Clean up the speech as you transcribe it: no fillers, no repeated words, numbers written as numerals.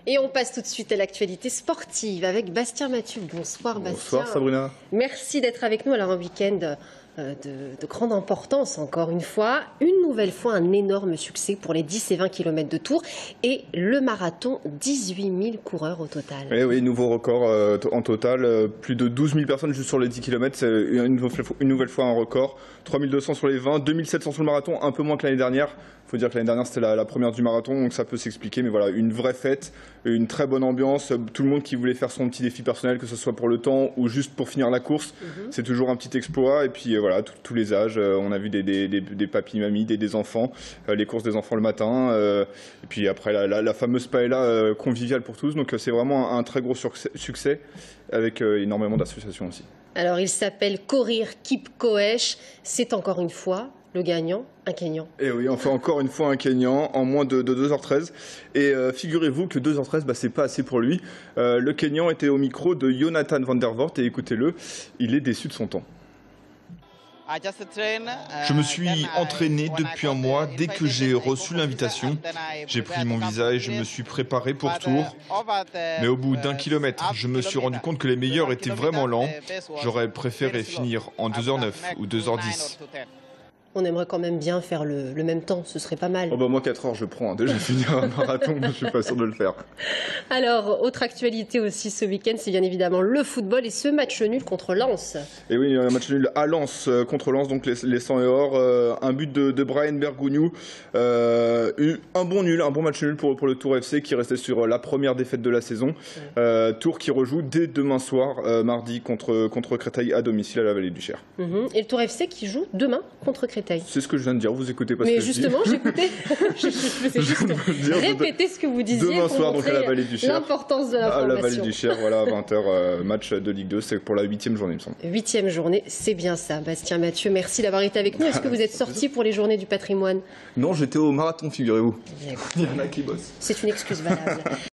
Et on passe tout de suite à l'actualité sportive avec Bastien Mathieu. Bonsoir Bastien. Bonsoir Sabrina. Merci d'être avec nous. Alors un week-end de grande importance encore une fois. Une nouvelle fois un énorme succès pour les 10 et 20 km de Tours et le marathon, 18 000 coureurs au total. Oui, nouveau record en total. Plus de 12 000 personnes juste sur les 10 km. C'est une nouvelle fois un record. 3 200 sur les 20, 2 700 sur le marathon, un peu moins que l'année dernière. Il faut dire que l'année dernière c'était la première du marathon, donc ça peut s'expliquer. Mais voilà, une vraie fête, une très bonne ambiance. Tout le monde qui voulait faire son petit défi personnel, que ce soit pour le temps ou juste pour finir la course, c'est toujours un petit exploit. Et puis voilà, tous les âges. On a vu des papis, mamies, des enfants, les courses des enfants le matin. Et puis après la fameuse paella conviviale pour tous. Donc c'est vraiment un très gros succès avec énormément d'associations aussi. Alors il s'appelle Courir Keep Koech. C'est encore une fois le gagnant, un Kényan. Et oui, enfin encore une fois un Kényan en moins de 2h13. Et figurez-vous que 2h13, c'est pas assez pour lui. Le Kényan était au micro de Jonathan van der Voort et écoutez-le, il est déçu de son temps. Je me suis entraîné depuis un mois. Dès que j'ai reçu l'invitation, j'ai pris mon visa et je me suis préparé pour Tours. Mais au bout d'1 kilomètre, je me suis rendu compte que les meilleurs étaient vraiment lents. J'aurais préféré finir en 2h09 ou 2h10. On aimerait quand même bien faire le même temps, ce serait pas mal. Oh moi 4 heures je prends, déjà finir un marathon, je suis pas sûr de le faire. Alors, autre actualité aussi ce week-end, c'est bien évidemment le football et ce match nul contre Lens. Et oui, un match nul à Lens, contre Lens, donc les 100 et or, un but de Brian Bergogneau, un bon match nul pour le Tours FC qui restait sur la première défaite de la saison. Tours qui rejoue dès demain soir, mardi, contre Créteil à domicile à la Vallée du Cher. Et le Tours FC qui joue demain contre Créteil. C'est ce que je viens de dire, vous écoutez pas ce que je dis. Mais justement, j'écoutais. Je faisais juste répéter ce que vous disiez demain pour soir, donc à la Vallée du Cher. L'importance de l'information. À la Vallée du Cher, voilà, à 20h, match de Ligue 2, c'est pour la 8e journée, il me semble. 8e journée, c'est bien ça. Bastien Mathieu, merci d'avoir été avec nous. Est-ce que vous êtes sorti pour les journées du patrimoine? Non, j'étais au marathon, figurez-vous. Il y en a qui bossent. C'est une excuse valable.